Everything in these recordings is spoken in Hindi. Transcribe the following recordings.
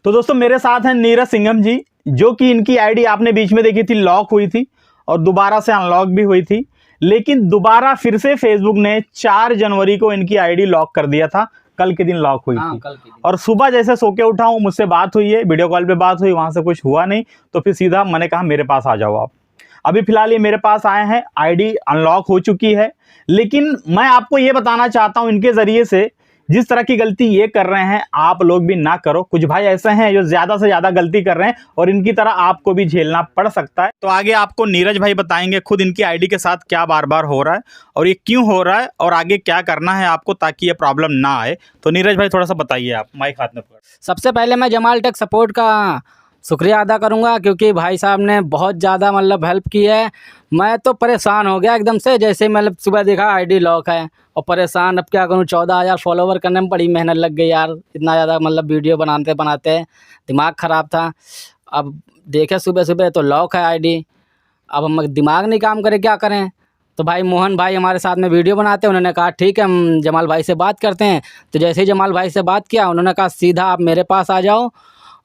तो दोस्तों मेरे साथ हैं नीरज सिंघम जी, जो कि इनकी आईडी आपने बीच में देखी थी लॉक हुई थी और दोबारा से अनलॉक भी हुई थी, लेकिन दोबारा फिर से फेसबुक ने 4 जनवरी को इनकी आईडी लॉक कर दिया था। कल के दिन लॉक हुई थी और सुबह जैसे सो के उठा हूँ, मुझसे बात हुई है, वीडियो कॉल पे बात हुई, वहां से कुछ हुआ नहीं, तो फिर सीधा मैंने कहा मेरे पास आ जाओ आप। अभी फिलहाल ये मेरे पास आए हैं, आईडी अनलॉक हो चुकी है, लेकिन मैं आपको ये बताना चाहता हूँ इनके जरिए से जिस तरह की गलती ये कर रहे हैं आप लोग भी ना करो। कुछ भाई ऐसे हैं जो ज्यादा से ज्यादा गलती कर रहे हैं और इनकी तरह आपको भी झेलना पड़ सकता है। तो आगे आपको नीरज भाई बताएंगे खुद इनकी आईडी के साथ क्या बार बार हो रहा है और ये क्यों हो रहा है और आगे क्या करना है आपको ताकि ये प्रॉब्लम ना आए। तो नीरज भाई थोड़ा सा बताइए, आप माइक हाथ में पकड़। सबसे पहले मैं जमाल टेक सपोर्ट का शुक्रिया अदा करूंगा, क्योंकि भाई साहब ने बहुत ज़्यादा हेल्प की है। मैं तो परेशान हो गया एकदम से, जैसे सुबह देखा आईडी लॉक है और परेशान। अब क्या करूं, 14,000 फॉलोवर करने में बड़ी मेहनत लग गई यार। इतना ज़्यादा वीडियो बनाते बनाते दिमाग ख़राब था। अब देखे सुबह सुबह तो लॉक है आईडी। अब हम दिमाग नहीं काम करे, क्या करें। तो भाई मोहन भाई हमारे साथ में वीडियो बनाते हैं, उन्होंने कहा ठीक है हम जमाल भाई से बात करते हैं। तो जैसे ही जमाल भाई से बात किया, उन्होंने कहा सीधा आप मेरे पास आ जाओ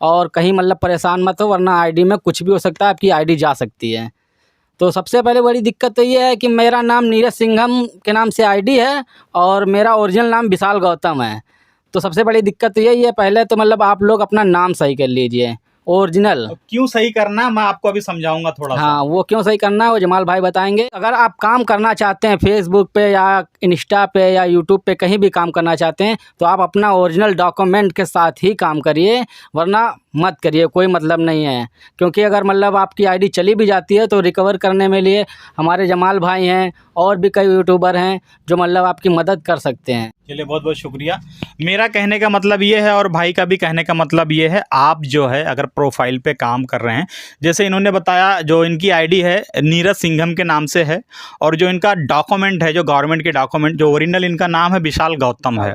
और कहीं परेशान मत हो, वरना आईडी में कुछ भी हो सकता है, आपकी आईडी जा सकती है। तो सबसे पहले बड़ी दिक्कत तो ये है कि मेरा नाम नीरज सिंघम के नाम से आईडी है और मेरा ओरिजिनल नाम विशाल गौतम है। तो सबसे बड़ी दिक्कत तो यही है, पहले तो आप लोग अपना नाम सही कर लीजिए ओरिजिनल। क्यों सही करना मैं आपको अभी समझाऊंगा थोड़ा सा। हाँ, वो क्यों सही करना है वो जमाल भाई बताएंगे। अगर आप काम करना चाहते हैं फेसबुक पे या इंस्टा पे या यूट्यूब पे, कहीं भी काम करना चाहते हैं, तो आप अपना ओरिजिनल डॉक्यूमेंट के साथ ही काम करिए, वरना मत करिए, कोई मतलब नहीं है। क्योंकि अगर आपकी आईडी चली भी जाती है तो रिकवर करने में लिए हमारे जमाल भाई हैं और भी कई यूट्यूबर हैं जो आपकी मदद कर सकते हैं। चलिए बहुत बहुत शुक्रिया। मेरा कहने का मतलब ये है और भाई का भी कहने का मतलब ये है, आप जो है अगर प्रोफाइल पे काम कर रहे हैं, जैसे इन्होंने बताया जो इनकी आईडी है नीरज सिंघम के नाम से है और जो इनका डॉक्यूमेंट है, जो गवर्नमेंट के डॉक्यूमेंट, जो ओरिजिनल इनका नाम है विशाल गौतम है।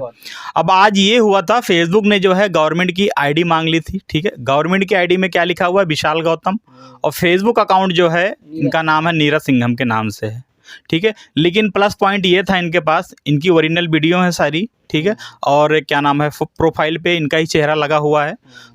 अब आज ये हुआ था, फेसबुक ने जो है गवर्नमेंट की आईडी मांग ली थी, ठीक है। गवर्नमेंट की आईडी में क्या लिखा हुआ है, विशाल गौतम, और फेसबुक अकाउंट जो है इनका नाम है नीरज सिंघम के नाम से है, ठीक है। लेकिन प्लस पॉइंट ये था, इनके पास इनकी ओरिजिनल वीडियो है सारी, ठीक है, और क्या नाम है प्रोफाइल पे इनका ही चेहरा लगा हुआ है।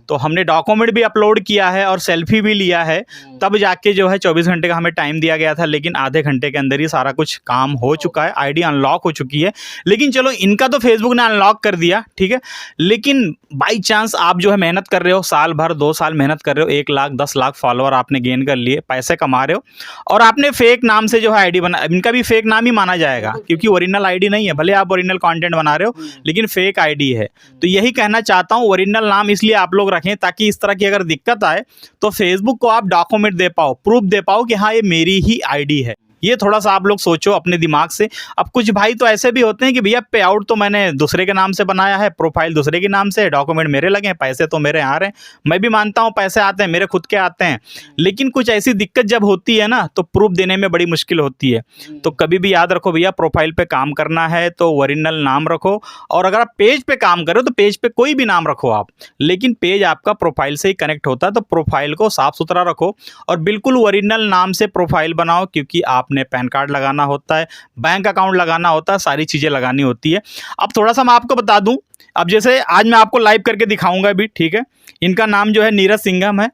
तो हमने डॉक्यूमेंट भी अपलोड किया है और सेल्फी भी लिया है, तब जाके जो है 24 घंटे का हमें टाइम दिया गया था, लेकिन आधे घंटे के अंदर ही सारा कुछ काम हो चुका है, आईडी अनलॉक हो चुकी है। लेकिन चलो इनका तो फेसबुक ने अनलॉक कर दिया, ठीक है। लेकिन बाई चांस आप जो है मेहनत कर रहे हो, साल भर 2 साल मेहनत कर रहे हो, 1 लाख 10 लाख फॉलोअर आपने गेन कर लिए, पैसे कमा रहे हो और आपने फेक नाम से जो है आईडी बना, इनका भी फेक नाम ही माना जाएगा क्योंकि ओरिजिनल आईडी नहीं है। भले आप ओरिजिनल कंटेंट बना रहे हो लेकिन फेक आईडी है। तो यही कहना चाहता हूँ, ओरिजिनल नाम इसलिए आप लोग रखें ताकि इस तरह की अगर दिक्कत आए तो फेसबुक को आप डॉक्यूमेंट दे पाओ, प्रूफ दे पाओ कि हाँ ये मेरी ही आईडी है। ये थोड़ा सा आप लोग सोचो अपने दिमाग से। अब कुछ भाई तो ऐसे भी होते हैं कि भैया पे आउट तो मैंने दूसरे के नाम से बनाया है, प्रोफाइल दूसरे के नाम से, डॉक्यूमेंट मेरे लगे हैं, पैसे तो मेरे आ रहे हैं। मैं भी मानता हूँ पैसे आते हैं, मेरे खुद के आते हैं, लेकिन कुछ ऐसी दिक्कत जब होती है ना तो प्रूफ देने में बड़ी मुश्किल होती है। तो कभी भी याद रखो भैया, प्रोफाइल पे काम करना है तो ओरिजिनल नाम रखो, और अगर आप पेज पे काम करो तो पेज पे कोई भी नाम रखो आप, लेकिन पेज आपका प्रोफाइल से ही कनेक्ट होता है, तो प्रोफाइल को साफ सुथरा रखो और बिल्कुल ओरिजिनल नाम से प्रोफाइल बनाओ, क्योंकि आपने पैन कार्ड लगाना होता है, बैंक अकाउंट लगाना होता है, सारी चीज़ें लगानी होती है। अब थोड़ा सा मैं आपको बता दूं, अब जैसे आज मैं आपको लाइव करके दिखाऊंगा भी, ठीक है। इनका नाम जो है नीरज सिंघम है।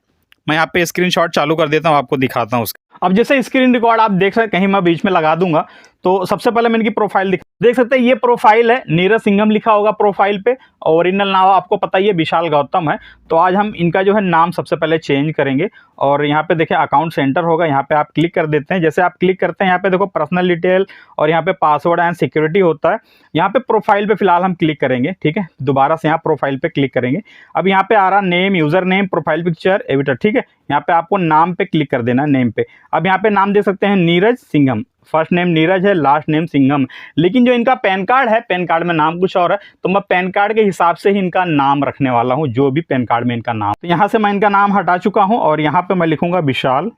मैं यहाँ पे स्क्रीनशॉट चालू कर देता हूँ, आपको दिखाता हूँ उसका। अब जैसे स्क्रीन रिकॉर्ड आप देख सकते, कहीं मैं बीच में लगा दूंगा, तो सबसे पहले मैं इनकी प्रोफाइल देख सकते हैं। ये प्रोफाइल है, नीरज सिंघम लिखा होगा प्रोफाइल पे, ओरिजिनल नाम आपको पता ही है विशाल गौतम है। तो आज हम इनका जो है नाम सबसे पहले चेंज करेंगे और यहाँ पे देखिए अकाउंट सेंटर होगा, यहाँ पे आप क्लिक कर देते हैं। जैसे आप क्लिक करते हैं यहाँ पे देखो पर्सनल डिटेल और यहाँ पे पासवर्ड एंड सिक्योरिटी होता है। यहाँ पे प्रोफाइल पे फिलहाल हम क्लिक करेंगे, ठीक है। दोबारा से यहाँ प्रोफाइल पे क्लिक करेंगे। अब यहाँ पे आ रहा name, user name, profile picture, editor, ठीक है। यहाँ पे आपको नाम पे क्लिक कर देना है, नेम पे। अब यहाँ पे नाम देख सकते हैं नीरज सिंघम, फर्स्ट नेम नीरज है, लास्ट नेम सिंघम। लेकिन जो इनका पैन कार्ड है, पैन कार्ड में नाम कुछ और है, तो मैं पैन कार्ड के हिसाब से ही इनका नाम रखने वाला हूं, जो भी पैन कार्ड में इनका नाम। तो यहाँ से मैं इनका नाम हटा चुका हूं और यहाँ पे मैं लिखूंगा विशाल,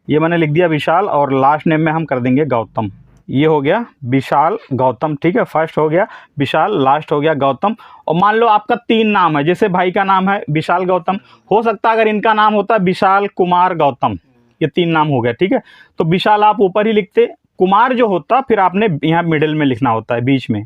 ये मैंने लिख दिया विशाल, और लास्ट नेम में हम कर देंगे गौतम। ये हो गया विशाल गौतम, ठीक है। फर्स्ट हो गया विशाल, लास्ट हो गया गौतम। और मान लो आपका 3 नाम है, जैसे भाई का नाम है विशाल गौतम, हो सकता है अगर इनका नाम होता विशाल कुमार गौतम, ये 3 नाम हो गया, ठीक है। तो विशाल आप ऊपर ही लिखते, कुमार जो होता फिर आपने यहाँ मिडिल में लिखना होता है, बीच में,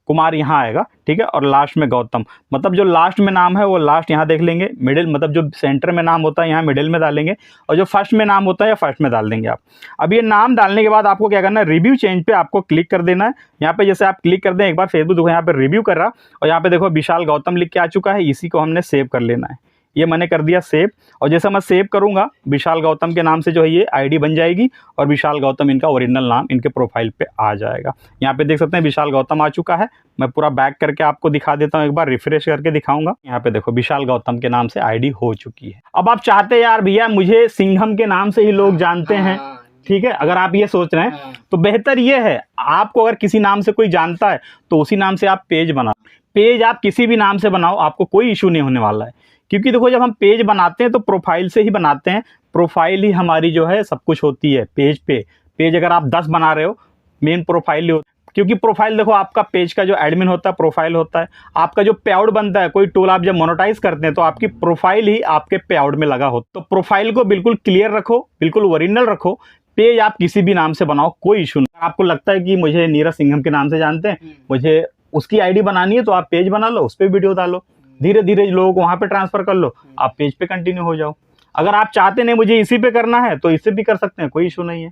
कुमार यहाँ आएगा, ठीक है, और लास्ट में गौतम। मतलब जो लास्ट में नाम है वो लास्ट यहाँ देख लेंगे, मिडिल मतलब जो सेंटर में नाम होता है यहाँ मिडिल में डालेंगे, और जो फर्स्ट में नाम होता है फर्स्ट में डाल देंगे आप। अब ये नाम डालने के बाद आपको क्या करना है, रिव्यू चेंज पे आपको क्लिक कर देना है। यहाँ पे जैसे आप क्लिक कर दें, एक बार फेसबुक देखो यहाँ पे रिव्यू कर रहा, और यहाँ पे देखो विशाल गौतम लिख के आ चुका है, इसी को हमने सेव कर लेना है। ये मैंने कर दिया सेव, और जैसे मैं सेव करूंगा विशाल गौतम के नाम से जो है ये आईडी बन जाएगी, और विशाल गौतम इनका ओरिजिनल नाम इनके प्रोफाइल पे आ जाएगा। यहाँ पे देख सकते हैं विशाल गौतम आ चुका है। मैं पूरा बैक करके आपको दिखा देता हूँ, एक बार रिफ्रेश करके दिखाऊंगा। यहाँ पे देखो विशाल गौतम के नाम से आईडी हो चुकी है। अब आप चाहते यार भैया मुझे सिंघम के नाम से ही लोग जानते हैं, ठीक है, अगर आप ये सोच रहे हैं तो बेहतर ये है, आपको अगर किसी नाम से कोई जानता है तो उसी नाम से आप पेज बनाओ। पेज आप किसी भी नाम से बनाओ, आपको कोई इशू नहीं होने वाला है। क्योंकि देखो जब हम पेज बनाते हैं तो प्रोफाइल से ही बनाते हैं, प्रोफाइल ही हमारी जो है सब कुछ होती है पेज पे। पेज अगर आप 10 बना रहे हो, मेन प्रोफाइल ही होता है, क्योंकि प्रोफाइल देखो आपका पेज का जो एडमिन होता है प्रोफाइल होता है, आपका जो पे आउट बनता है, कोई टूल आप जब मोनेटाइज करते हैं तो आपकी प्रोफाइल ही आपके पे आउट में लगा होता है। तो प्रोफाइल को बिल्कुल क्लियर रखो, बिल्कुल ओरिजिनल रखो। पेज आप किसी भी नाम से बनाओ, कोई इशू नहीं। आपको लगता है कि मुझे नीरज सिंघम के नाम से जानते हैं, मुझे उसकी आईडी बनानी है, तो आप पेज बना लो, उस पर वीडियो डालो, धीरे धीरे लोग वहां पे ट्रांसफर कर लो, आप पेज पे कंटिन्यू हो जाओ। अगर आप चाहते नहीं मुझे इसी पे करना है तो इसे भी कर सकते हैं, कोई इशू नहीं है।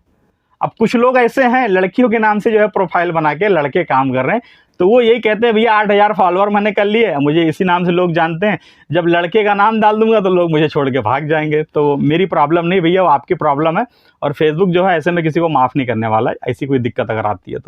अब कुछ लोग ऐसे हैं लड़कियों के नाम से जो है प्रोफाइल बना के लड़के काम कर रहे हैं, तो वो यही कहते हैं भैया 8000 फॉलोअर मैंने कर लिए, मुझे इसी नाम से लोग जानते हैं, जब लड़के का नाम डाल दूंगा तो लोग मुझे छोड़ के भाग जाएंगे। तो मेरी प्रॉब्लम नहीं भैया, वो आपकी प्रॉब्लम है, और फेसबुक जो है ऐसे में किसी को माफ़ नहीं करने वाला है, ऐसी कोई दिक्कत अगर आती है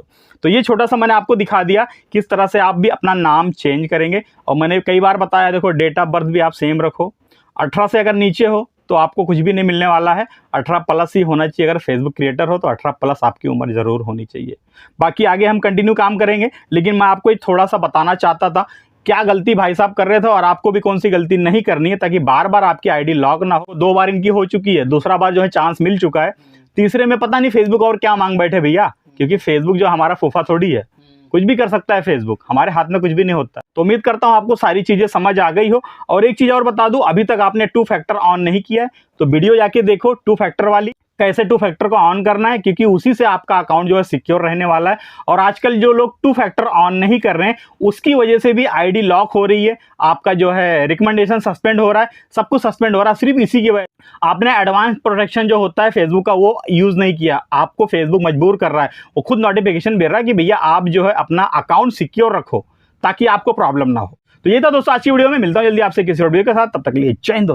तो ये छोटा सा मैंने आपको दिखा दिया किस तरह से आप भी अपना नाम चेंज करेंगे। और मैंने कई बार बताया, देखो डेट ऑफ बर्थ भी आप सेम रखो, 18 से अगर नीचे हो तो आपको कुछ भी नहीं मिलने वाला है, 18 प्लस ही होना चाहिए। अगर फेसबुक क्रिएटर हो तो 18 प्लस आपकी उम्र ज़रूर होनी चाहिए। बाकी आगे हम कंटिन्यू काम करेंगे, लेकिन मैं आपको थोड़ा सा बताना चाहता था क्या गलती भाई साहब कर रहे थे और आपको भी कौन सी गलती नहीं करनी है, ताकि बार बार आपकी आईडी लॉक ना हो। 2 बार इनकी हो चुकी है, दूसरा बार जो है चांस मिल चुका है, तीसरे में पता नहीं फेसबुक और क्या मांग बैठे भैया, क्योंकि फेसबुक जो हमारा फूफा थोड़ी है, कुछ भी कर सकता है फेसबुक, हमारे हाथ में कुछ भी नहीं होता। तो उम्मीद करता हूं आपको सारी चीजें समझ आ गई हो। और एक चीज और बता दूं, अभी तक आपने 2 फैक्टर ऑन नहीं किया है तो वीडियो जाके देखो 2 फैक्टर वाली, कैसे 2 फैक्टर को ऑन करना है, क्योंकि उसी से आपका अकाउंट जो है सिक्योर रहने वाला है। और आजकल जो लोग 2 फैक्टर ऑन नहीं कर रहे हैं उसकी वजह से भी आईडी लॉक हो रही है, आपका जो है रिकमेंडेशन सस्पेंड हो रहा है, सब कुछ सस्पेंड हो रहा है, सिर्फ इसी की वजह। आपने एडवांस प्रोटेक्शन जो होता है फेसबुक का वो यूज नहीं किया, आपको फेसबुक मजबूर कर रहा है, वो खुद नोटिफिकेशन भेज रहा है कि भैया आप जो है अपना अकाउंट सिक्योर रखो ताकि आपको प्रॉब्लम ना हो। तो ये था दोस्तों आज की वीडियो में, मिलता हूं जल्दी आपसे किसी और वीडियो के साथ, तब तक के लिए जय हिंद दोस्तों।